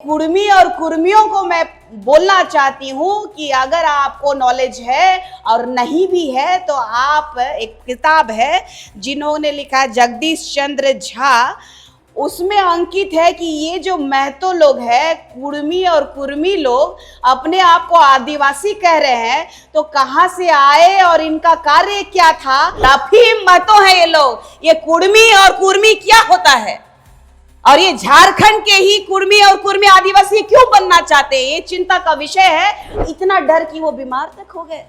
कुर्मी और कुर्मियों को मैं बोलना चाहती हूँ कि अगर आपको नॉलेज है और नहीं भी है तो आप एक किताब है जिन्होंने लिखा है जगदीश चंद्र झा, उसमें अंकित है कि ये जो महतो लोग हैं, कुर्मी और कुर्मी लोग अपने आप को आदिवासी कह रहे हैं, तो कहाँ से आए और इनका कार्य क्या था। अफीम महतो है ये लोग। ये कुर्मी और कुर्मी क्या होता है और ये झारखंड के ही कुर्मी और कुर्मी आदिवासी क्यों बनना चाहते हैं, ये चिंता का विषय है। इतना डर कि वो बीमार तक हो गए।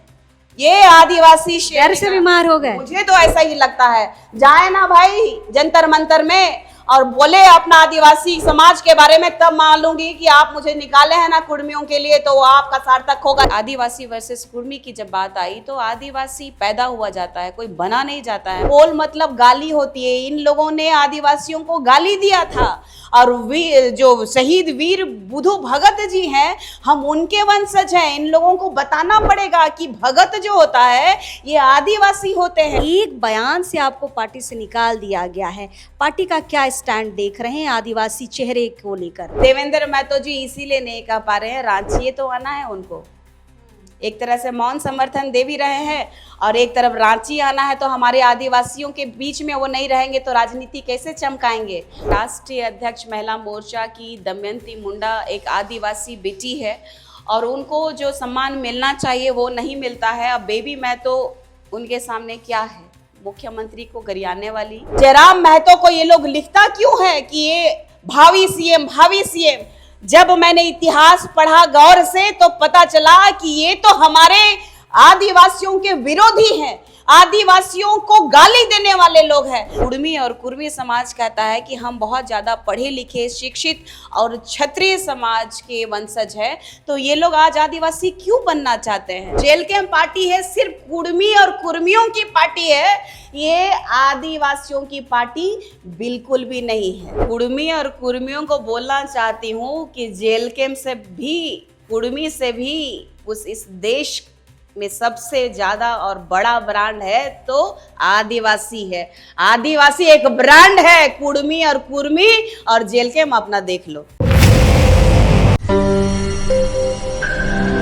ये आदिवासी डर से बीमार हो गए। मुझे तो ऐसा ही लगता है। जाए ना भाई जंतर मंतर में और बोले अपना आदिवासी समाज के बारे में, तब मान लूंगी कि आप मुझे निकाले हैं ना कुर्मियों के लिए, तो आपका सार्थक होगा। आदिवासी वर्सेस कुर्मी की जब बात आई तो आदिवासी पैदा हुआ जाता है, कोई बना नहीं जाता है। बोल मतलब गाली होती है। इन लोगों ने आदिवासियों को गाली दिया था और जो शहीद वीर बुधु भगत जी हैं, हम उनके वंशज हैं। इन लोगों को बताना पड़ेगा कि भगत जो होता है ये आदिवासी होते हैं। एक बयान से आपको पार्टी से निकाल दिया गया है, पार्टी का क्या स्टैंड देख रहे हैं आदिवासी चेहरे को लेकर? देवेंद्र महतो जी इसीलिए नहीं कह पा रहे हैं, रांची तो आना है उनको। एक तरह से मौन समर्थन दे भी रहे हैं और एक तरफ रांची आना है, तो हमारे आदिवासियों के बीच में वो नहीं रहेंगे तो राजनीति कैसे चमकाएंगे। राष्ट्रीय अध्यक्ष महिला मोर्चा की दमयंती मुंडा एक आदिवासी बेटी है और उनको जो सम्मान मिलना चाहिए वो नहीं मिलता है। अब बेबी महतो उनके सामने क्या है, मुख्यमंत्री को गरियाने वाली। जयराम महतो को ये लोग लिखता क्यों है कि ये भावी सीएम भावी सीएम। जब मैंने इतिहास पढ़ा गौर से तो पता चला कि ये तो हमारे आदिवासियों के विरोधी हैं, आदिवासियों को गाली देने वाले लोग हैं। कुर्मी और कुर्मी समाज कहता है कि हम बहुत ज्यादा पढ़े लिखे शिक्षित और क्षत्रिय समाज के वंशज हैं, तो ये लोग आज आदिवासी क्यों बनना चाहते हैं। जेल कैंप पार्टी है, सिर्फ कुर्मी और कुर्मियों की पार्टी है, ये आदिवासियों की पार्टी बिल्कुल भी नहीं है। कुर्मी और कुर्मियों को बोलना चाहती हूँ कि जेल कैंप से भी, कुर्मी से भी इस देश में सबसे ज्यादा और बड़ा ब्रांड है तो आदिवासी है। आदिवासी एक ब्रांड है। कुर्मी और कुर्मी और जेल कैंप अपना देख लो।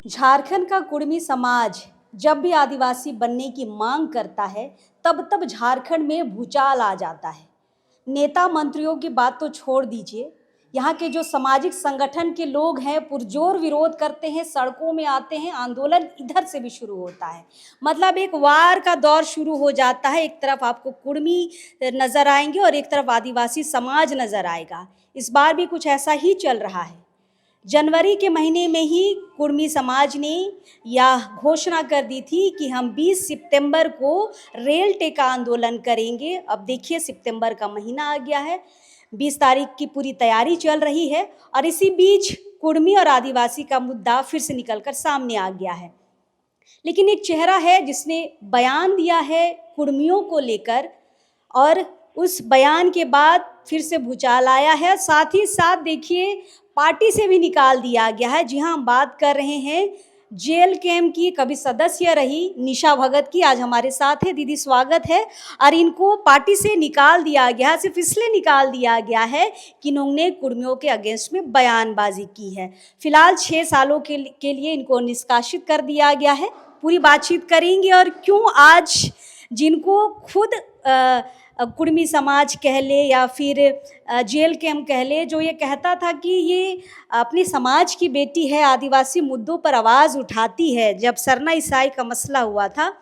झारखंड का कुर्मी समाज जब भी आदिवासी बनने की मांग करता है तब झारखंड में भूचाल आ जाता है। नेता मंत्रियों की बात तो छोड़ दीजिए, यहाँ के जो सामाजिक संगठन के लोग हैं पुरजोर विरोध करते हैं, सड़कों में आते हैं, आंदोलन इधर से भी शुरू होता है। मतलब एक वार का दौर शुरू हो जाता है। एक तरफ आपको कुर्मी नज़र आएंगे और एक तरफ आदिवासी समाज नज़र आएगा। इस बार भी कुछ ऐसा ही चल रहा है। जनवरी के महीने में ही कुर्मी समाज ने यह घोषणा कर दी थी कि हम 20 सितंबर को रेल टेका आंदोलन करेंगे। अब देखिए सितंबर का महीना आ गया है, 20 तारीख की पूरी तैयारी चल रही है और इसी बीच कुर्मी और आदिवासी का मुद्दा फिर से निकलकर सामने आ गया है। लेकिन एक चेहरा है जिसने बयान दिया है कुर्मियों को लेकर और उस बयान के बाद फिर से भूचाल आया है। साथ ही साथ देखिए पार्टी से भी निकाल दिया गया है। जी हाँ, हम बात कर रहे हैं जेल कैंप की कभी सदस्य रही निशा भगत की, आज हमारे साथ है। दीदी स्वागत है। और इनको पार्टी से निकाल दिया गया, सिर्फ इसलिए निकाल दिया गया है कि इन्होंने कुर्मियों के अगेंस्ट में बयानबाजी की है। फिलहाल 6 सालों के लिए इनको निष्कासित कर दिया गया है। पूरी बातचीत करेंगे और क्यों आज जिनको खुद कुर्मी समाज कह ले या फिर जेल कैंप कह ले, जो ये कहता था कि ये अपनी समाज की बेटी है, आदिवासी मुद्दों पर आवाज़ उठाती है। जब सरना ईसाई का मसला हुआ था,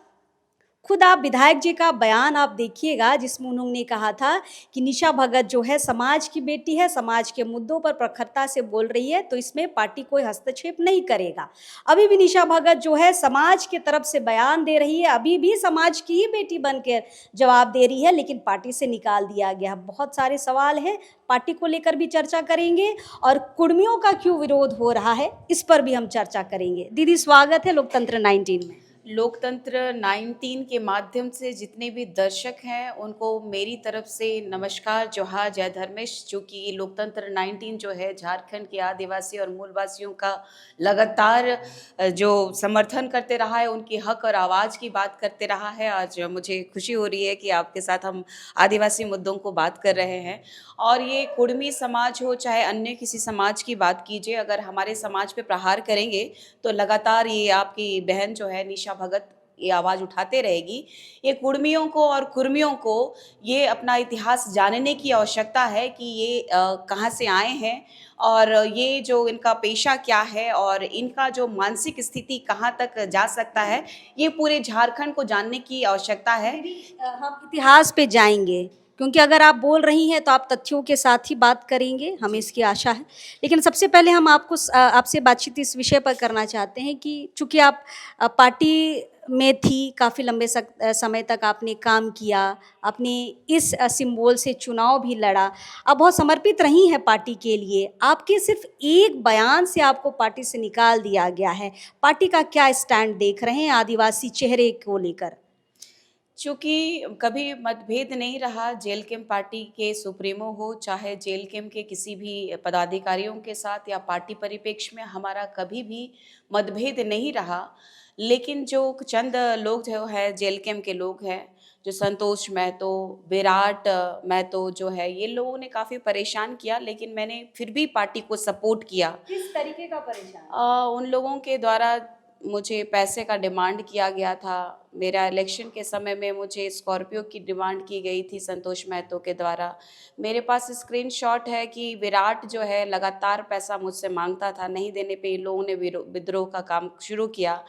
खुद आप विधायक जी का बयान आप देखिएगा जिसमें उन्होंने कहा था कि निशा भगत जो है समाज की बेटी है, समाज के मुद्दों पर प्रखरता से बोल रही है, तो इसमें पार्टी कोई हस्तक्षेप नहीं करेगा। अभी भी निशा भगत जो है समाज की तरफ से बयान दे रही है, अभी भी समाज की ही बेटी बनकर जवाब दे रही है, लेकिन पार्टी से निकाल दिया गया। बहुत सारे सवाल हैं, पार्टी को लेकर भी चर्चा करेंगे और कुर्मियों का क्यों विरोध हो रहा है इस पर भी हम चर्चा करेंगे। दीदी स्वागत है लोकतंत्र 19 में। लोकतंत्र 19 के माध्यम से जितने भी दर्शक हैं उनको मेरी तरफ से नमस्कार, जोहार, जय धर्मेश। चूँकि लोकतंत्र 19 जो है झारखंड के आदिवासी और मूलवासियों का लगातार जो समर्थन करते रहा है, उनकी हक और आवाज़ की बात करते रहा है। आज मुझे खुशी हो रही है कि आपके साथ हम आदिवासी मुद्दों को बात कर रहे हैं। और ये कुड़मी समाज हो चाहे अन्य किसी समाज की बात कीजिए, अगर हमारे समाज पे प्रहार करेंगे तो लगातार ये आपकी बहन जो है निशा भगत ये आवाज़ उठाते रहेगी। ये कुड़मियों को और कुर्मियों को ये अपना इतिहास जानने की आवश्यकता है कि ये कहाँ से आए हैं और ये जो इनका पेशा क्या है और इनका जो मानसिक स्थिति कहाँ तक जा सकता है, ये पूरे झारखंड को जानने की आवश्यकता है। हम इतिहास पे जाएंगे, क्योंकि अगर आप बोल रही हैं तो आप तथ्यों के साथ ही बात करेंगे, हमें इसकी आशा है। लेकिन सबसे पहले हम आपसे बातचीत इस विषय पर करना चाहते हैं कि चूंकि आप पार्टी में थी, काफ़ी लंबे समय तक आपने काम किया, आपने इस सिंबल से चुनाव भी लड़ा, आप बहुत समर्पित रही हैं पार्टी के लिए। आपके सिर्फ एक बयान से आपको पार्टी से निकाल दिया गया है। पार्टी का क्या स्टैंड देख रहे हैं आदिवासी चेहरे को लेकर? चूँकि कभी मतभेद नहीं रहा जेल कैम्प पार्टी के सुप्रीमो हो चाहे जेल कैम्प के किसी भी पदाधिकारियों के साथ या पार्टी परिप्रेक्ष्य में हमारा कभी भी मतभेद नहीं रहा। लेकिन जो चंद लोग जो है जेल कैम्प के लोग हैं, जो संतोष महतो, विराट महतो जो है, ये लोगों ने काफ़ी परेशान किया, लेकिन मैंने फिर भी पार्टी को सपोर्ट किया। किस तरीके का परेशान? उन लोगों के द्वारा मुझे पैसे का डिमांड किया गया था। मेरा इलेक्शन के समय में मुझे स्कॉर्पियो की डिमांड की गई थी संतोष महतो के द्वारा। मेरे पास स्क्रीनशॉट है कि विराट जो है लगातार पैसा मुझसे मांगता था, नहीं देने पे इन लोगों ने विद्रोह का काम शुरू किया।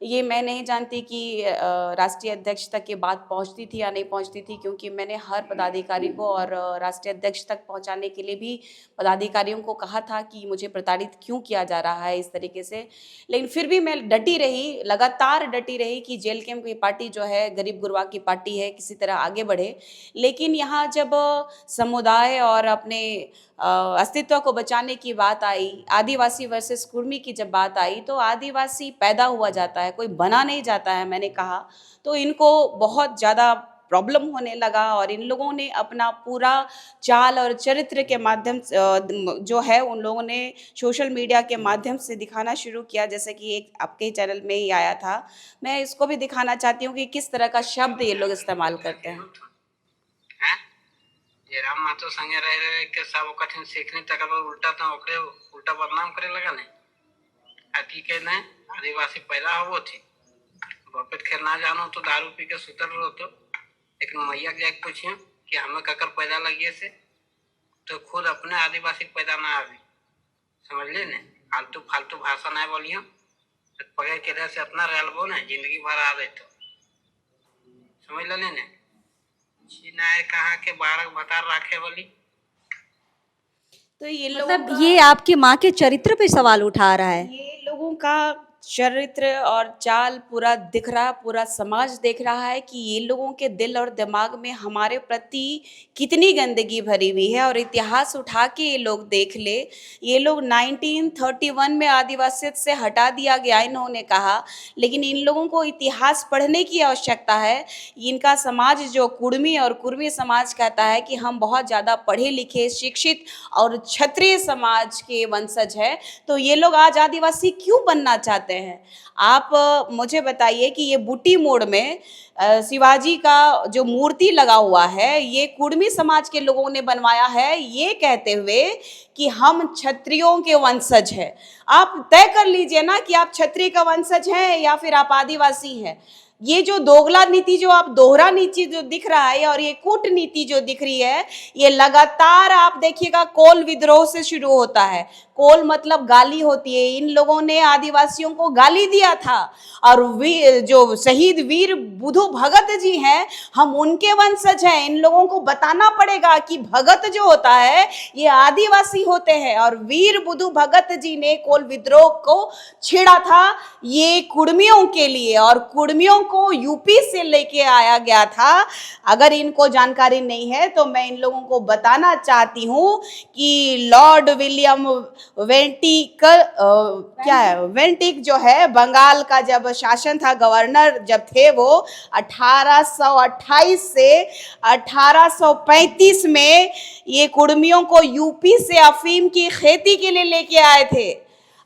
ये मैं नहीं जानती कि राष्ट्रीय अध्यक्ष तक ये बात पहुंचती थी या नहीं पहुंचती थी, क्योंकि मैंने हर पदाधिकारी को और राष्ट्रीय अध्यक्ष तक पहुंचाने के लिए भी पदाधिकारियों को कहा था कि मुझे प्रताड़ित क्यों किया जा रहा है इस तरीके से। लेकिन फिर भी मैं डटी रही, लगातार डटी रही कि जेल कैम्प की पार्टी जो है गरीब गुरबा की पार्टी है, किसी तरह आगे बढ़े। लेकिन यहाँ जब समुदाय और अपने अस्तित्व को बचाने की बात आई, आदिवासी वर्सेस कुर्मी की जब बात आई, तो आदिवासी पैदा हुआ जाता है, कोई बना नहीं जाता है। मैंने कहा तो इनको बहुत ज़्यादा प्रॉब्लम होने लगा और इन लोगों ने अपना पूरा चाल और चरित्र के माध्यम से जो है उन लोगों ने सोशल मीडिया के माध्यम से दिखाना शुरू किया, जैसे कि एक आपके चैनल में ही आया था। मैं इसको भी दिखाना चाहती हूँ कि किस तरह का शब्द ये लोग इस्तेमाल करते हैं। राम मातो संगे रह रहे के सब कठिन सीखने तक उल्टा तो ओकरे उल्टा बदनाम करे लगा नहीं। अति के ने आदिवासी पैदा हो थी, बपेट खेल ना जानो तो दारू पी के सुतर रहो तो। लेकिन मैया के जाके पूछिए कि हमें ककर पैदा लगिए से, तो खुद अपने आदिवासी पैदा ना आवे, समझ ले ने। फालतू फालतू भाषा ना बोलियो, पगे के से अपना रहलबो ना जिंदगी भर आ दे तो, समझ ले ने। चिनार कहाँ के बारक भतार राखे वाली। तो ये मतलब ये आपकी माँ के चरित्र पे सवाल उठा रहा है। ये लोगों का चरित्र और चाल पूरा दिख रहा, पूरा समाज देख रहा है कि ये लोगों के दिल और दिमाग में हमारे प्रति कितनी गंदगी भरी हुई है। और इतिहास उठा के ये लोग देख ले, ये लोग 1931 में आदिवासियत से हटा दिया गया इन्होंने कहा, लेकिन इन लोगों को इतिहास पढ़ने की आवश्यकता है। इनका समाज जो कुड़मी और कुर्मी समाज कहता है कि हम बहुत ज़्यादा पढ़े लिखे, शिक्षित और क्षत्रिय समाज के वंशज है, तो ये लोग आज आदिवासी क्यों बनना चाहते हैं? आप मुझे बताइए कि ये बूटी मोड़ में शिवाजी का जो मूर्ति लगा हुआ है, ये कुड़मी समाज के लोगों ने बनवाया है, ये कहते हुए कि हम क्षत्रियों के वंशज हैं। आप तय कर लीजिए ना कि आप क्षत्रिय का वंशज हैं या फिर आप आदिवासी हैं। ये जो दोगला नीति, जो आप दोहरा नीति जो दिख रहा है और ये कूटनीति जो दिख रही है, ये लगातार आप देखिएगा कोल विद्रोह से शुरू होता है। कोल मतलब गाली होती है। इन लोगों ने आदिवासियों को गाली दिया था और जो शहीद वीर बुधु भगत जी हैं, हम उनके वंशज हैं। इन लोगों को बताना पड़ेगा कि भगत जो होता है ये आदिवासी होते हैं और वीर बुधु भगत जी ने कोल विद्रोह को छेड़ा था ये कुड़मियों के लिए, और कुड़मियों को यूपी से लेके आया गया था। अगर इनको जानकारी नहीं है तो मैं इन लोगों को बताना चाहती हूँ कि लॉर्ड विलियम वेंटिक जो है बंगाल का जब शासन था, गवर्नर जब थे वो 1828 से 1835 में ये कुर्मियों को यूपी से अफीम की खेती के लिए लेके आए थे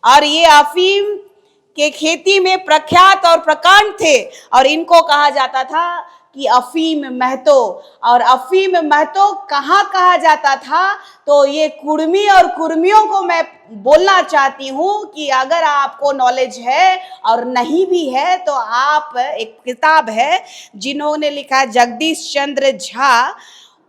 और ये अफीम के खेती में प्रख्यात और प्रकांड थे और इनको कहा जाता था कि अफीम महतो। और अफीम महतो कहाँ कहा जाता था, तो ये कुर्मी और कुर्मियों को मैं बोलना चाहती हूँ कि अगर आपको नॉलेज है और नहीं भी है तो आप, एक किताब है जिन्होंने लिखा है जगदीश चंद्र झा,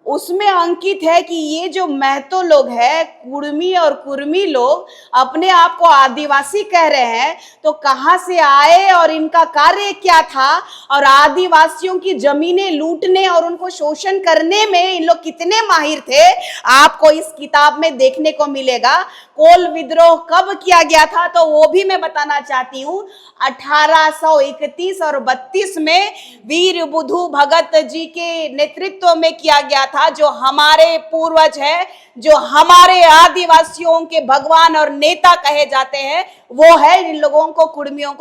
उसमें अंकित है कि ये जो महतो लोग हैं, कुर्मी और कुर्मी लोग अपने आप को आदिवासी कह रहे हैं, तो कहाँ से आए और इनका कार्य क्या था और आदिवासियों की जमीनें लूटने और उनको शोषण करने में इन लोग कितने माहिर थे, आपको इस किताब में देखने को मिलेगा। कोल विद्रोह कब किया गया था तो वो भी मैं बताना चाहती हूँ। 1831 और 32 में वीर बुधु भगत जी के नेतृत्व में किया गया था। जो हमारे पूर्वज है, जो हमारे आदिवासियों के भगवान और नेता कहे जाते हैं, वो है इन लोगों को, कुर्मियों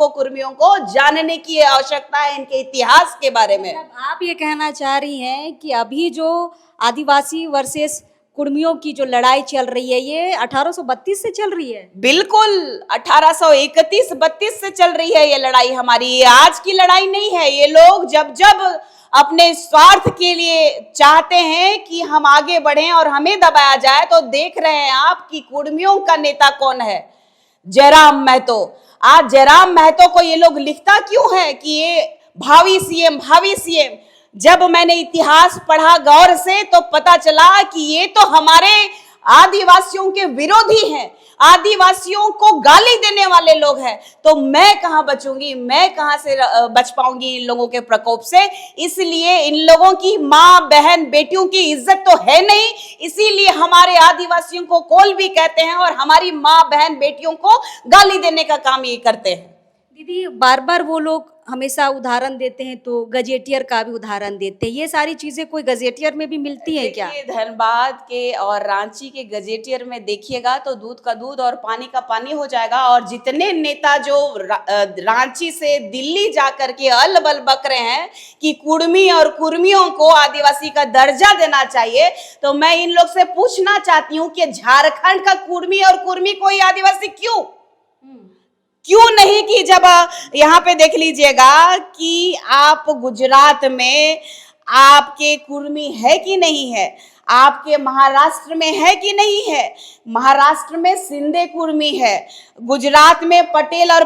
को जानने की आवश्यकता है इनके इतिहास के बारे में। आप ये कहना चाह रही हैं कि अभी जो आदिवासी वर्सेस कुर्मियों की जो लड़ाई चल रही है ये 1832 से चल रही है? बिल्कुल, 1831-32 से चल रही है ये लड़ाई हमारी। ये आज की लड़ाई नहीं है। ये लोग जब जब अपने स्वार्थ के लिए चाहते हैं कि हम आगे बढ़ें और हमें दबाया जाए, तो देख रहे हैं आप कि कुर्मियों का नेता कौन है, जयराम महतो। आज जयराम महतो को ये लोग लिखता क्यों है कि ये भावी सीएम। जब मैंने इतिहास पढ़ा गौर से तो पता चला कि ये तो हमारे आदिवासियों के विरोधी हैं, आदिवासियों को गाली देने वाले लोग हैं। तो मैं कहां बचूंगी, मैं कहां से बच पाऊंगी इन लोगों के प्रकोप से। इसलिए इन लोगों की माँ बहन बेटियों की इज्जत तो है नहीं, इसीलिए हमारे आदिवासियों को कोल भी कहते हैं और हमारी माँ बहन बेटियों को गाली देने का काम ये करते हैं। दीदी, बार बार वो लोग हमेशा उदाहरण देते हैं, तो गजेटियर का भी उदाहरण देते हैं। ये सारी चीजें कोई गजेटियर में भी मिलती हैं क्या? धनबाद के और रांची के गजेटियर में देखिएगा तो दूध का दूध और पानी का पानी हो जाएगा। और जितने नेता जो रांची से दिल्ली जाकर के अलबल बक रहे हैं कि कुर्मी और कुर्मियों को आदिवासी का दर्जा देना चाहिए, तो मैं इन लोग से पूछना चाहती हूँ कि झारखंड का कुर्मी और कुर्मी कोई आदिवासी क्यों नहीं? कि जब यहाँ पे देख लीजिएगा कि आप गुजरात में आपके कुर्मी है कि नहीं है, आपके महाराष्ट्र में है कि नहीं है। महाराष्ट्र में सिंधे कुर्मी है, गुजरात में पटेल और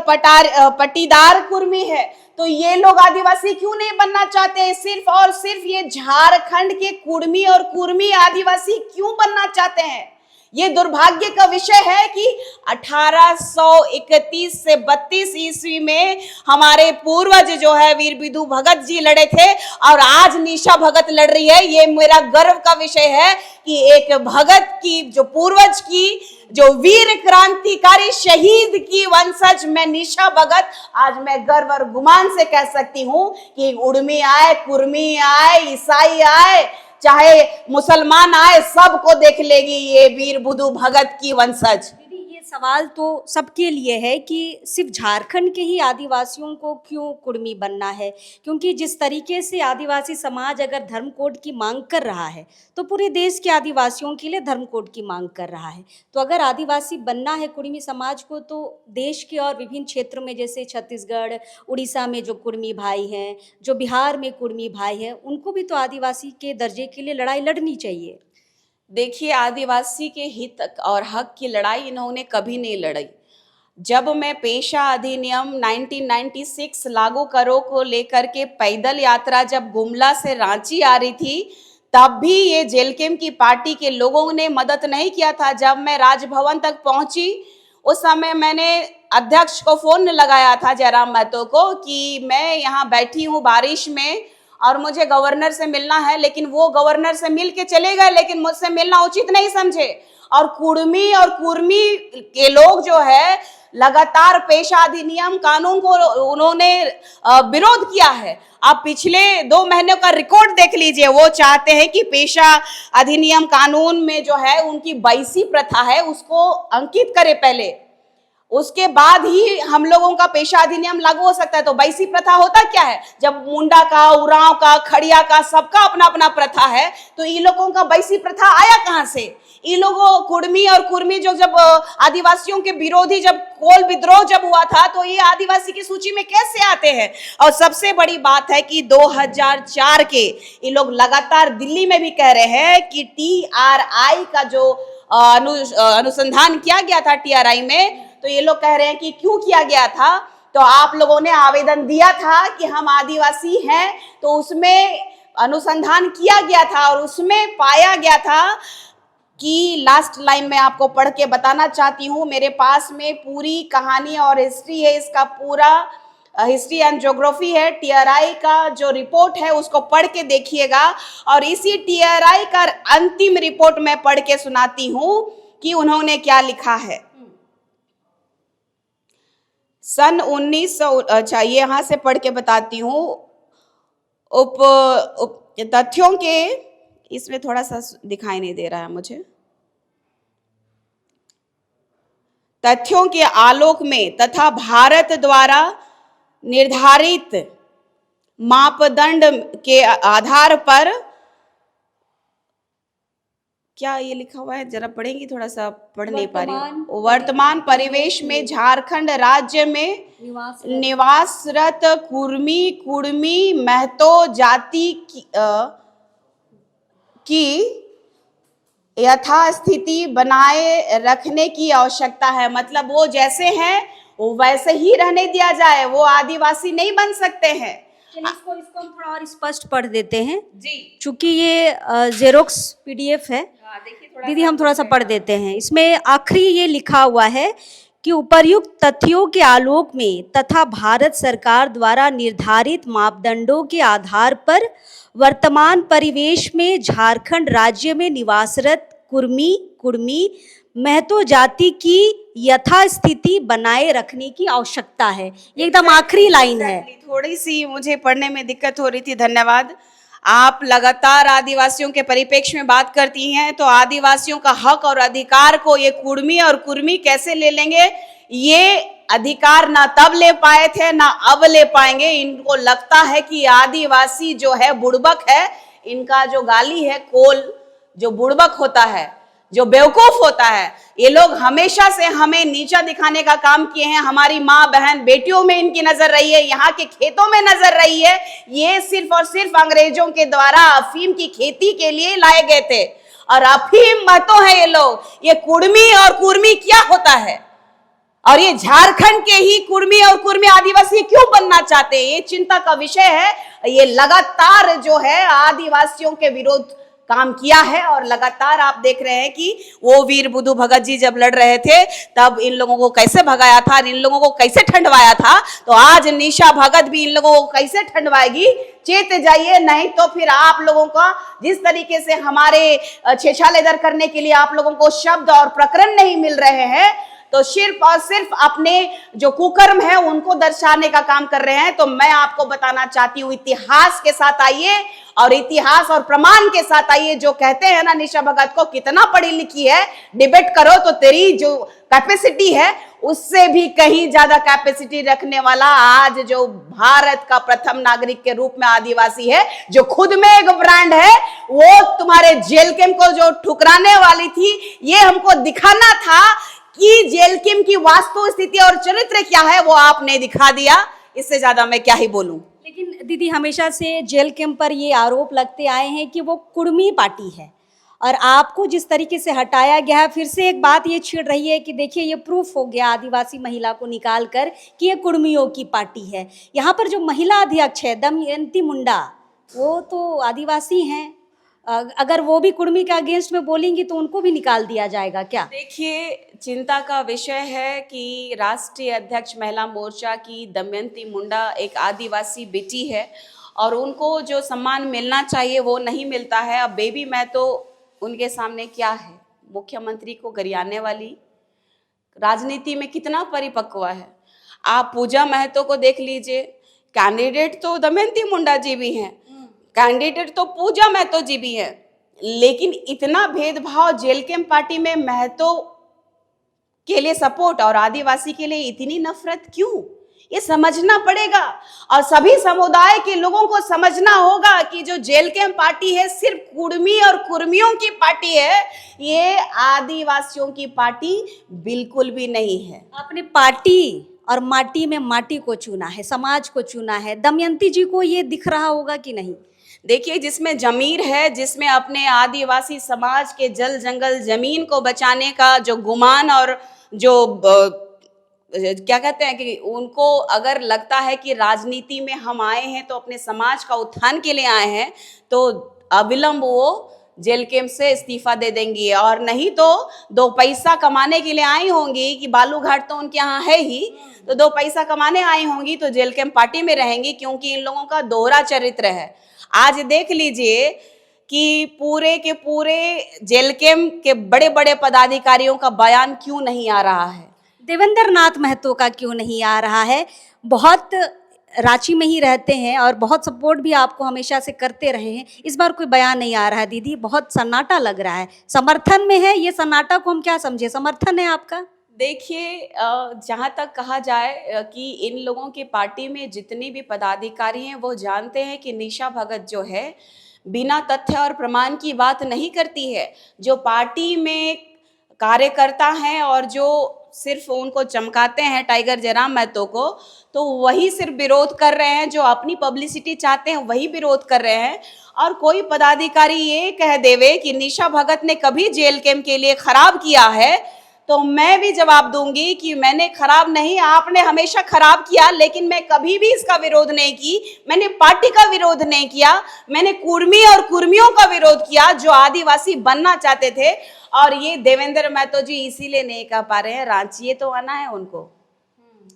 पटीदार कुर्मी है। तो ये लोग आदिवासी क्यों नहीं बनना चाहते? सिर्फ और सिर्फ ये झारखंड के कुर्मी और कुर्मी आदिवासी क्यों बनना चाहते हैं? ये दुर्भाग्य का विषय है कि 1831 से 32 ईस्वी में हमारे पूर्वज जो है वीर बुधु भगत जी लड़े थे और आज निशा भगत लड़ रही है। ये मेरा गर्व का विषय है कि एक भगत की, जो पूर्वज की, जो वीर क्रांतिकारी शहीद की वंशज मैं निशा भगत, आज मैं गर्व और गुमान से कह सकती हूँ कि उर्मी आए, कुर्मी आए, ईसाई आए, चाहे मुसलमान आए, सबको देख लेगी ये वीर बुधु भगत की वंशज। दीदी, ये सवाल तो सबके लिए है कि सिर्फ झारखंड के ही आदिवासियों को क्यों कुर्मी बनना है? क्योंकि जिस तरीके से आदिवासी समाज अगर धर्म कोड की मांग कर रहा है तो पूरे देश के आदिवासियों के लिए धर्म कोड की मांग कर रहा है। तो अगर आदिवासी बनना है कुर्मी समाज को, तो देश के और विभिन्न क्षेत्रों में, जैसे छत्तीसगढ़, उड़ीसा में जो कुर्मी भाई हैं, जो बिहार में कुर्मी भाई हैं, उनको भी तो आदिवासी के दर्जे के लिए लड़ाई लड़नी चाहिए। देखिए, आदिवासी के हित और हक की लड़ाई इन्होंने कभी नहीं लड़ी। जब मैं पेशा अधिनियम 1996 लागू करो को लेकर के पैदल यात्रा जब गुमला से रांची आ रही थी, तब भी ये जेल कैंप की पार्टी के लोगों ने मदद नहीं किया था। जब मैं राजभवन तक पहुंची, उस समय मैंने अध्यक्ष को फोन लगाया था, जयराम महतो को, कि मैं यहाँ बैठी हूँ बारिश में और मुझे गवर्नर से मिलना है। लेकिन वो गवर्नर से मिल के चले गए, लेकिन मुझसे मिलना उचित नहीं समझे। और कुर्मी और कुर्मी के लोग जो है लगातार पेशा अधिनियम कानून को उन्होंने विरोध किया है। आप पिछले 2 महीनों का रिकॉर्ड देख लीजिए। वो चाहते हैं कि पेशा अधिनियम कानून में जो है उनकी बैसी प्रथा है उसको अंकित करे पहले, उसके बाद ही हम लोगों का पेशा अधिनियम लागू हो सकता है। तो बैसी प्रथा होता क्या है? जब मुंडा का, उरांव का, खड़िया का, सबका अपना अपना प्रथा है, तो इन लोगों का बैसी प्रथा आया कहां से? इन लोगों कुर्मी और कुर्मी जो जब आदिवासियों के विरोधी जब कोल विद्रोह जब हुआ था, तो ये आदिवासी की सूची में कैसे आते हैं? और सबसे बड़ी बात है कि 2004 के ये लोग लगातार दिल्ली में भी कह रहे हैं कि TRI का जो अनुसंधान किया गया था TRI में, तो ये लोग कह रहे हैं कि क्यों किया गया था? तो आप लोगों ने आवेदन दिया था कि हम आदिवासी हैं, तो उसमें अनुसंधान किया गया था और उसमें पाया गया था कि लास्ट लाइन में आपको पढ़ के बताना चाहती हूँ। मेरे पास में पूरी कहानी और हिस्ट्री है, इसका पूरा हिस्ट्री एंड ज्योग्राफी है। TRI का जो रिपोर्ट है उसको पढ़ के देखिएगा, और इसी TRI का अंतिम रिपोर्ट मैं पढ़ के सुनाती हूँ कि उन्होंने क्या लिखा है। सन 1900, अच्छा ये यहां से पढ़ के बताती हूँ। तथ्यों के, इसमें थोड़ा सा दिखाई नहीं दे रहा है मुझे। तथ्यों के आलोक में तथा भारत द्वारा निर्धारित मापदंड के आधार पर, क्या ये लिखा हुआ है जरा पढ़ेंगी? थोड़ा सा पढ़ नहीं पा रही हूँ। वर्तमान परिवेश में झारखंड राज्य में निवासरत कुर्मी कुर्मी महतो जाति की यथास्थिति बनाए रखने की आवश्यकता है। मतलब वो जैसे हैं वो वैसे ही रहने दिया जाए, वो आदिवासी नहीं बन सकते हैं। इसको हम थोड़ा और स्पष्ट पढ़ देते हैं जी, चूंकि ये जेरोक्स PDF है। दीदी हम थोड़ा सा पढ़ देते हैं। इसमें आखिरी ये लिखा हुआ है कि उपर्युक्त तथ्यों के आलोक में तथा भारत सरकार द्वारा निर्धारित मापदंडों के आधार पर वर्तमान परिवेश में झारखंड राज्य में निवासरत कुर्मी कुर्मी महतो जाति की यथास्थिति बनाए रखने की आवश्यकता है। ये एकदम आखिरी लाइन है। थोड़ी सी मुझे पढ़ने में दिक्कत हो रही थी, धन्यवाद। आप लगातार आदिवासियों के परिप्रेक्ष्य में बात करती हैं, तो आदिवासियों का हक और अधिकार को ये कुर्मी और कुर्मी कैसे ले लेंगे? ये अधिकार ना तब ले पाए थे ना अब ले पाएंगे। इनको लगता है कि आदिवासी जो है बुड़बक है। इनका जो गाली है कोल, जो बुड़बक होता है, जो बेवकूफ होता है, ये लोग हमेशा से हमें नीचा दिखाने का काम किए हैं। हमारी माँ बहन बेटियों में इनकी नजर रही है, यहाँ के खेतों में नजर रही है। ये सिर्फ और सिर्फ अंग्रेजों के द्वारा अफीम की खेती के लिए लाए गए थे, और अफीम महतो है ये लोग। ये कुर्मी और कुर्मी क्या होता है, और ये झारखंड के ही कुर्मी और कुर्मी आदिवासी क्यों बनना चाहते हैं, ये चिंता का विषय है। ये लगातार जो है आदिवासियों के विरोध काम किया है, और लगातार आप देख रहे हैं कि वो वीर बुद्धू भगत जी जब लड़ रहे थे तब इन लोगों को कैसे भगाया था, इन लोगों को कैसे ठंडवाया था। तो आज निशा भगत भी इन लोगों को कैसे ठंडवाएगी? चेत जाइए, नहीं तो फिर आप लोगों का जिस तरीके से हमारे छेछालेदर करने के लिए आप लोगों को शब्द और प्रकरण नहीं मिल रहे हैं, तो सिर्फ और सिर्फ अपने जो कुकर्म है उनको दर्शाने का काम कर रहे हैं। तो मैं आपको बताना चाहती हूँ, इतिहास के साथ आइए और इतिहास और प्रमाण के साथ आइए। जो कहते हैं ना निशा भगत को कितना पढ़ी लिखी है, डिबेट करो तो तेरी जो कैपेसिटी है उससे भी कहीं ज्यादा कैपेसिटी रखने वाला आज जो भारत का प्रथम नागरिक के रूप में आदिवासी है, जो खुद में एक ब्रांड है, वो तुम्हारे जेल कैंप को जो ठुकराने वाली थी, ये हमको दिखाना था कि जेल कैंप की वास्तु स्थिति और चरित्र क्या है, वो आपने दिखा दिया। इससे ज्यादा मैं क्या ही बोलूं। लेकिन दीदी हमेशा से जेल कैंप पर ये आरोप लगते आए हैं कि वो कुर्मी पार्टी है, और आपको जिस तरीके से हटाया गया है, फिर से एक बात ये छिड़ रही है कि देखिए ये प्रूफ हो गया आदिवासी महिला को निकाल कर कि ये कुर्मियों की पार्टी है। यहाँ पर जो महिला अध्यक्ष है दमयंती मुंडा, वो तो आदिवासी हैं। अगर वो भी कुर्मी के अगेंस्ट में बोलेंगी तो उनको भी निकाल दिया जाएगा क्या? देखिए, चिंता का विषय है कि राष्ट्रीय अध्यक्ष महिला मोर्चा की दमयंती मुंडा एक आदिवासी बेटी है, और उनको जो सम्मान मिलना चाहिए वो नहीं मिलता है। अब बेबी मैं तो उनके सामने क्या है, मुख्यमंत्री को गरियाने वाली, राजनीति में कितना परिपक्व है। आप पूजा महतो को देख लीजिए, कैंडिडेट तो दमयंती मुंडा जी भी हैं, कैंडिडेट तो पूजा महतो जी भी हैं, लेकिन इतना भेदभाव जेल कैंप पार्टी में महतो के लिए सपोर्ट और आदिवासी के लिए इतनी नफरत क्यों? ये समझना पड़ेगा और सभी समुदाय के लोगों को समझना होगा कि जो जेल कैंप पार्टी है सिर्फ कुर्मी और कुर्मियों की पार्टी है, ये आदिवासियों की पार्टी बिल्कुल भी नहीं है। आपने पार्टी और माटी में माटी को चुना है, समाज को चुना है। दमयंती जी को ये दिख रहा होगा कि नहीं? देखिए, जिसमें जमीर है, जिसमें अपने आदिवासी समाज के जल जंगल जमीन को बचाने का जो गुमान और जो क्या कहते हैं कि उनको अगर लगता है कि राजनीति में हम आए हैं तो अपने समाज का उत्थान के लिए आए हैं, तो अविलंब वो जेल कैंप से इस्तीफा दे देंगी, और नहीं तो 2 पैसा कमाने के लिए आई होंगी कि बालू घाट तो उनके यहाँ है ही, तो 2 पैसा कमाने आई होंगी तो जेल कैंप पार्टी में रहेंगी, क्योंकि इन लोगों का दोहरा चरित्र है। आज देख लीजिए कि पूरे के पूरे जेल कैंप के बड़े बड़े पदाधिकारियों का बयान क्यों नहीं आ रहा है। देवेंद्र नाथ महतो का क्यों नहीं आ रहा है? बहुत रांची में ही रहते हैं और बहुत सपोर्ट भी आपको हमेशा से करते रहे हैं, इस बार कोई बयान नहीं आ रहा है। दीदी, बहुत सन्नाटा लग रहा है, समर्थन में है? ये सन्नाटा को हम क्या समझे, समर्थन है आपका? देखिए, जहाँ तक कहा जाए कि इन लोगों की पार्टी में जितने भी पदाधिकारी हैं वो जानते हैं कि निशा भगत जो है बिना तथ्य और प्रमाण की बात नहीं करती है। जो पार्टी में कार्यकर्ता हैं और जो सिर्फ उनको चमकाते हैं टाइगर जयराम महतो को, तो वही सिर्फ विरोध कर रहे हैं। जो अपनी पब्लिसिटी चाहते हैं वही विरोध कर रहे हैं। और कोई पदाधिकारी ये कह देवे कि निशा भगत ने कभी जेल कैंप के लिए खराब किया है, तो मैं भी जवाब दूंगी कि मैंने खराब नहीं, आपने हमेशा खराब किया, लेकिन मैं कभी भी इसका विरोध नहीं की। मैंने पार्टी का विरोध नहीं किया, मैंने कुर्मी और कुर्मियों का विरोध किया जो आदिवासी बनना चाहते थे। और ये देवेंद्र महतो जी इसीलिए नहीं कह पा रहे हैं, रांची तो आना है उनको।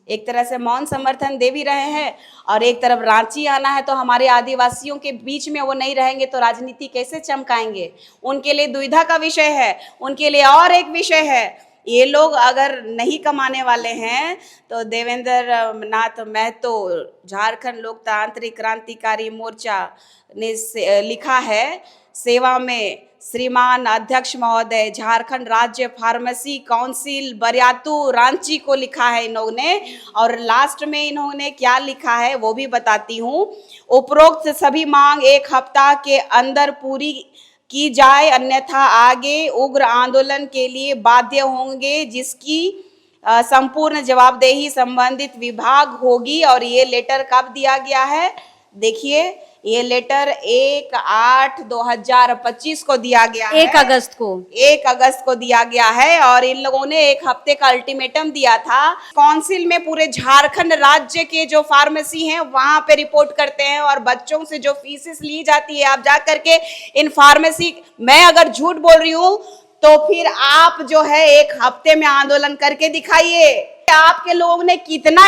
एक तरह से मौन समर्थन दे भी रहे हैं और एक तरफ रांची आना है, तो हमारे आदिवासियों के बीच में वो नहीं रहेंगे तो राजनीति कैसे चमकाएंगे? उनके लिए दुविधा का विषय है, उनके लिए और एक विषय है। ये लोग अगर नहीं कमाने वाले हैं तो देवेंद्र नाथ महतो, झारखंड लोकतांत्रिक क्रांतिकारी मोर्चा ने लिखा है, सेवा में श्रीमान अध्यक्ष महोदय, झारखंड राज्य फार्मेसी काउंसिल बरियातू रांची को लिखा है इन्होंने। और लास्ट में इन्होंने क्या लिखा है वो भी बताती हूँ। उपरोक्त सभी मांग 1 हफ्ता के अंदर पूरी की जाए, अन्यथा आगे उग्र आंदोलन के लिए बाध्य होंगे, जिसकी संपूर्ण जवाबदेही संबंधित विभाग होगी। और ये लेटर कब दिया गया है? देखिए, ये लेटर 1/8/2025 को दिया गया है। 1 अगस्त को 1 अगस्त को दिया गया है। और इन लोगों ने 1 हफ्ते का अल्टीमेटम दिया था। काउंसिल में पूरे झारखंड राज्य के जो फार्मेसी हैं वहां पे रिपोर्ट करते हैं, और बच्चों से जो फीसेस ली जाती है, आप जा करके इन फार्मेसी, मैं अगर झूठ बोल रही हूँ तो फिर आप जो है 1 हफ्ते में आंदोलन करके दिखाइए। आपके लोगों ने कितना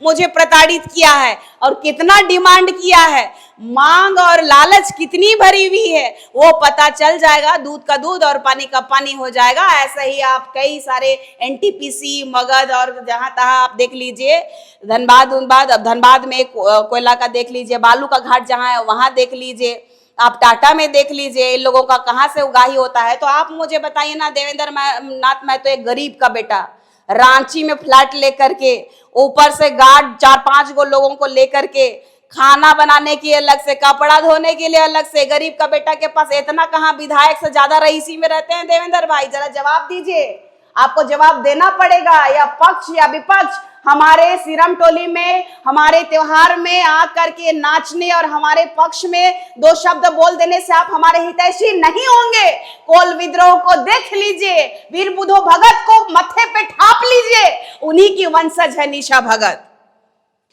मुझे प्रताड़ित किया है और कितना डिमांड किया है, मांग और लालच कितनी भरी हुई है, वो पता चल जाएगा। दूध का दूध और पानी का पानी हो जाएगा। ऐसा ही आप कई सारे एनटीपीसी, मगध और जहां तहां आप देख लीजिए, धनबाद, अब धनबाद में कोयला का देख लीजिए, बालू का घाट जहां है वहां देख लीजिए, आप टाटा में देख लीजिए, इन लोगों का कहां से उगाही होता है। तो आप मुझे बताइए ना, देवेंद्र नाथ महतो एक गरीब का बेटा, रांची में फ्लैट लेकर के, ऊपर से गार्ड 4-5 गो लोगों को लेकर के, खाना बनाने की अलग से, कपड़ा धोने के लिए अलग से, गरीब का बेटा के पास इतना कहाँ विधायक से ज्यादा रईसी में रहते हैं? देवेंद्र भाई, जरा जवाब दीजिए। आपको जवाब देना पड़ेगा, या पक्ष या विपक्ष हमारे सिरम टोली में, हमारे त्योहार में आकर के नाचने और हमारे पक्ष में 2 शब्द बोल देने से आप हमारे हितैषी नहीं होंगे। कोल विद्रोह को देख लीजिए, वीर बुधो भगत को मत्थे पे ठाप लीजिए, उन्हीं की वंशज है निशा भगत।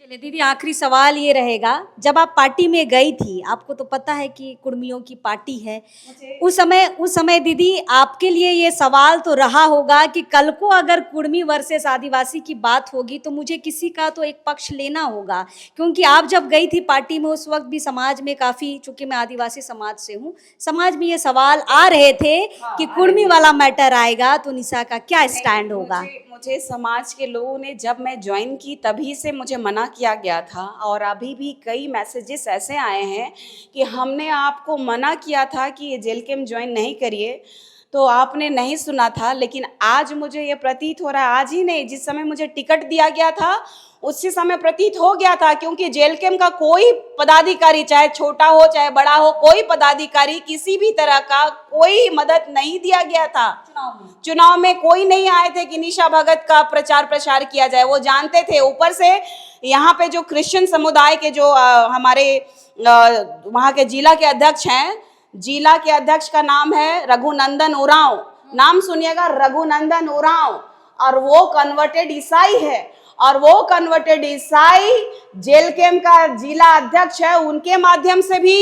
चलिए दीदी, आखिरी सवाल ये रहेगा, जब आप पार्टी में गई थी, आपको तो पता है कि कुर्मियों की पार्टी है, उस समय दीदी आपके लिए ये सवाल तो रहा होगा कि कल को अगर कुर्मी वर्सेस आदिवासी की बात होगी तो मुझे किसी का तो एक पक्ष लेना होगा, क्योंकि आप जब गई थी पार्टी में उस वक्त भी समाज में काफ़ी, चूंकि मैं आदिवासी समाज से हूँ, समाज में ये सवाल आ रहे थे कि कुर्मी वाला मैटर आएगा तो निशा का क्या स्टैंड होगा? मुझे समाज के लोगों ने, जब मैं ज्वाइन की तभी से मुझे मना किया गया था, और अभी भी कई मैसेजेस ऐसे आए हैं कि हमने आपको मना किया था कि ये जेल कैम्प ज्वाइन नहीं करिए, तो आपने नहीं सुना था। लेकिन आज मुझे ये प्रतीत हो रहा है, आज ही नहीं, जिस समय मुझे टिकट दिया गया था उसी समय प्रतीत हो गया था, क्योंकि जेल कैम्प का कोई पदाधिकारी, चाहे छोटा हो चाहे बड़ा हो, कोई पदाधिकारी किसी भी तरह का कोई मदद नहीं दिया गया था। चुनाव में कोई नहीं आए थे कि निशा भगत का प्रचार प्रसार किया जाए, वो जानते थे। ऊपर से यहाँ पे जो क्रिश्चियन समुदाय के जो हमारे वहाँ के जिला के अध्यक्ष हैं, जिला के अध्यक्ष का नाम है रघुनंदन उरांव, नाम सुनिएगा, रघुनंदन उरांव, और वो कन्वर्टेड ईसाई है, और वो कन्वर्टेड ईसाई जेल कैम्प का जिला अध्यक्ष है। उनके माध्यम से भी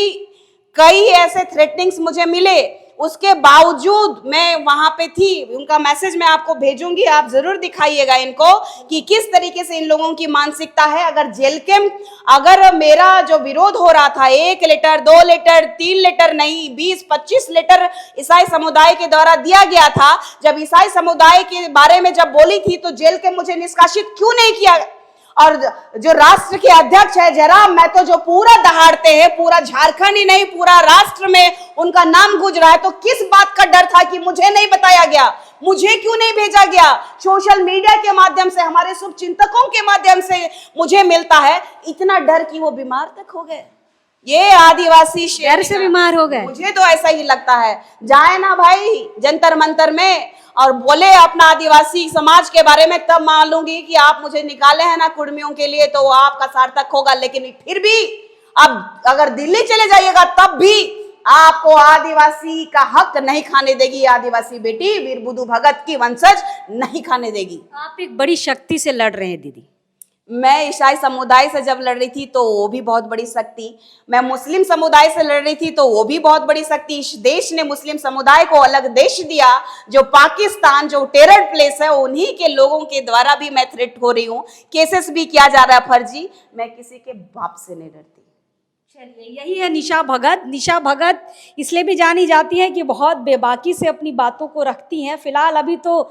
कई ऐसे थ्रेटनिंग्स मुझे मिले, उसके बावजूद मैं वहां पे थी। उनका मैसेज मैं आपको भेजूंगी, आप जरूर दिखाइएगा इनको कि किस तरीके से इन लोगों की मानसिकता है। अगर जेल कैम्प, अगर मेरा जो विरोध हो रहा था 1 लेटर 2 लेटर 3 लेटर नहीं 20-25 लेटर ईसाई समुदाय के द्वारा दिया गया था, जब ईसाई समुदाय के बारे में जब बोली थी तो जेल कैम्प मुझे निष्कासित क्यों नहीं किया? और जो राष्ट्र के अध्यक्ष है जयराम महतो, जो पूरा दहाड़ते हैं, पूरा झारखंड ही नहीं पूरा राष्ट्र में उनका नाम गूंज रहा है, तो किस बात का डर था कि मुझे नहीं बताया गया? मुझे क्यों नहीं भेजा गया? सोशल मीडिया के माध्यम से, हमारे शुभ चिंतकों के माध्यम से मुझे मिलता है। इतना डर कि वो बीमार तक हो गए, ये आदिवासी डर से बीमार हो गए। मुझे तो ऐसा ही लगता है। जाए ना भाई जंतर मंतर में और बोले अपना आदिवासी समाज के बारे में, तब मान लूंगी कि आप मुझे निकाले हैं ना कुर्मियों के लिए, तो आपका सार्थक होगा। लेकिन फिर भी अब अगर दिल्ली चले जाइएगा तब भी आपको आदिवासी का हक नहीं खाने देगी आदिवासी बेटी, वीर बुद्धू भगत की वंशज नहीं खाने देगी। आप एक बड़ी शक्ति से लड़ रहे हैं दीदी। मैं ईसाई समुदाय से जब लड़ रही थी तो वो भी बहुत बड़ी शक्ति, मैं मुस्लिम समुदाय से लड़ रही थी तो वो भी बहुत बड़ी शक्ति। इस देश ने मुस्लिम समुदाय को अलग देश दिया, जो पाकिस्तान, जो टेरर प्लेस है, उन्हीं के लोगों के द्वारा भी मैं थ्रेट हो रही हूँ, केसेस भी किया जा रहा है फर्जी। मैं किसी के बाप से नहीं डरती। चलिए, यही है निशा भगत। निशा भगत इसलिए भी जानी जाती है कि बहुत बेबाकी से अपनी बातों को रखती हैं। फिलहाल अभी तो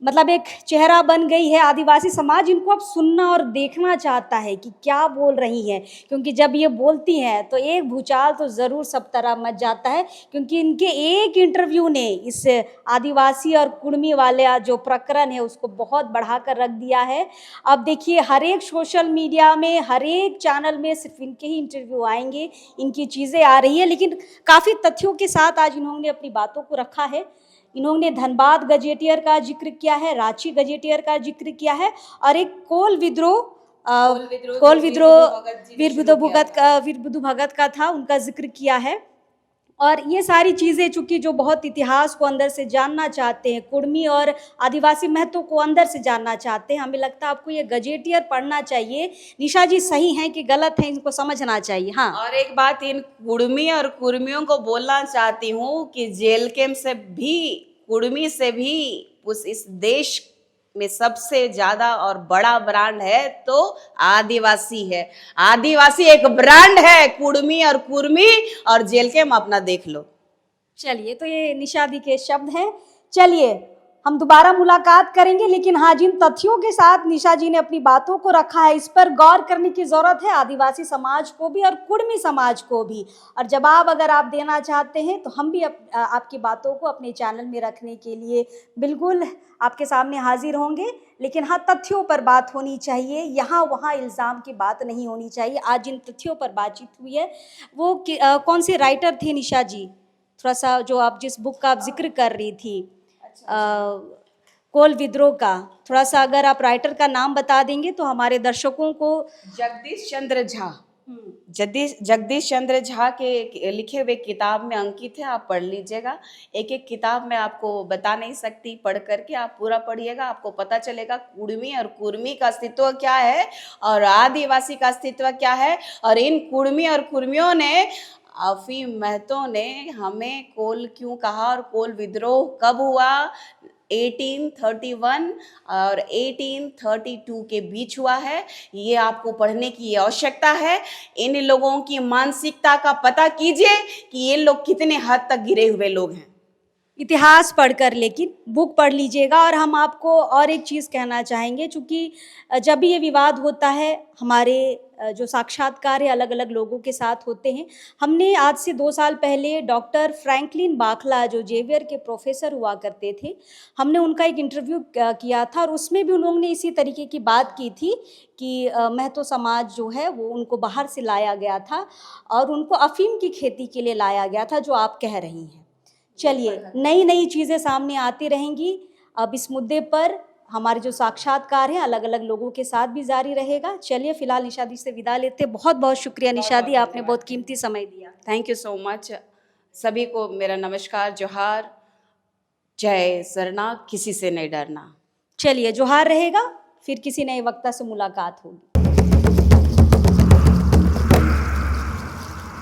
मतलब एक चेहरा बन गई है। आदिवासी समाज इनको अब सुनना और देखना चाहता है कि क्या बोल रही हैं, क्योंकि जब ये बोलती हैं तो एक भूचाल तो ज़रूर सब तरह मच जाता है, क्योंकि इनके एक इंटरव्यू ने इस आदिवासी और कुर्मी वाले जो प्रकरण है उसको बहुत बढ़ाकर रख दिया है। अब देखिए, हर एक सोशल मीडिया में, हर एक चैनल में सिर्फ इनके ही इंटरव्यू आएंगे, इनकी चीज़ें आ रही है, लेकिन काफ़ी तथ्यों के साथ आज इन्होंने अपनी बातों को रखा है। इन्होंने धनबाद गजेटियर का जिक्र किया है, रांची गजेटियर का जिक्र किया है, और एक कोल विद्रोह वीर बुद्धू भगत का था, उनका जिक्र किया है। और ये सारी चीज़ें चूँकि जो बहुत इतिहास को अंदर से जानना चाहते हैं, कुर्मी और आदिवासी महत्व को अंदर से जानना चाहते हैं, हमें लगता है आपको ये गजेटियर पढ़ना चाहिए। निशा जी सही हैं कि गलत हैं, इनको समझना चाहिए। हाँ, और एक बात इन कुर्मी और कुर्मियों को बोलना चाहती हूँ कि जेल कैम्प से भी, कुर्मी से भी इस देश में सबसे ज्यादा और बड़ा ब्रांड है तो आदिवासी है। आदिवासी एक ब्रांड है, कुर्मी और कुर्मी और जेल कैम्प अपना देख लो। चलिए, तो ये निशा दी के शब्द हैं। चलिए, हम दोबारा मुलाकात करेंगे, लेकिन हाँ, जिन तथ्यों के साथ निशा जी ने अपनी बातों को रखा है, इस पर गौर करने की ज़रूरत है, आदिवासी समाज को भी और कुर्मी समाज को भी। और जवाब अगर आप देना चाहते हैं तो हम भी आपकी बातों को अपने चैनल में रखने के लिए बिल्कुल आपके सामने हाजिर होंगे। लेकिन हाँ, तथ्यों पर बात होनी चाहिए, यहाँ वहाँ इल्ज़ाम की बात नहीं होनी चाहिए। आज जिन तथ्यों पर बातचीत हुई है वो कौन से राइटर थे निशा जी? थोड़ा सा जो आप जिस बुक का आप जिक्र कर रही थी, कोल विद्रोह का, थोड़ा सा अगर आप राइटर का नाम बता देंगे तो हमारे दर्शकों को। जगदीश चंद्र झा, जगदीश चंद्र झा के लिखे हुए किताब में अंकित है, आप पढ़ लीजिएगा। एक एक किताब मैं आपको बता नहीं सकती, पढ़ करके आप पूरा पढ़िएगा, आपको पता चलेगा कुर्मी और कुर्मी का अस्तित्व क्या है और आदिवासी का अस्तित्व क्या है। और इन कुर्मी और कुर्मियों ने, अफीम महतो ने हमें कोल क्यों कहा और कोल विद्रोह कब हुआ, 1831 और 1832 के बीच हुआ है, ये आपको पढ़ने की आवश्यकता है। इन लोगों की मानसिकता का पता कीजिए कि ये लोग कितने हद तक गिरे हुए लोग हैं। इतिहास पढ़कर, लेकिन बुक पढ़ लीजिएगा। और हम आपको और एक चीज़ कहना चाहेंगे, चूँकि जब भी ये विवाद होता है, हमारे जो साक्षात्कार है अलग अलग लोगों के साथ होते हैं। हमने आज से 2 साल पहले डॉक्टर फ्रैंकलिन बाखला, जो जेवियर के प्रोफेसर हुआ करते थे, हमने उनका एक इंटरव्यू किया था, और उसमें भी उन्होंने इसी तरीके की बात की थी कि महतो समाज जो है वो उनको बाहर से लाया गया था और उनको अफीम की खेती के लिए लाया गया था, जो आप कह रही हैं। चलिए, नई नई चीज़ें सामने आती रहेंगी। अब इस मुद्दे पर हमारे जो साक्षात्कार हैं अलग अलग लोगों के साथ भी जारी रहेगा। चलिए, फिलहाल निशादी से विदा लेते हैं। बहुत बहुत शुक्रिया निशादी, आपने बहुत कीमती समय दिया। Thank you so much. सभी को मेरा नमस्कार, जोहार, जय सरना, किसी से नहीं डरना। चलिए, जोहार रहेगा, फिर किसी नए वक्ता से मुलाकात होगी।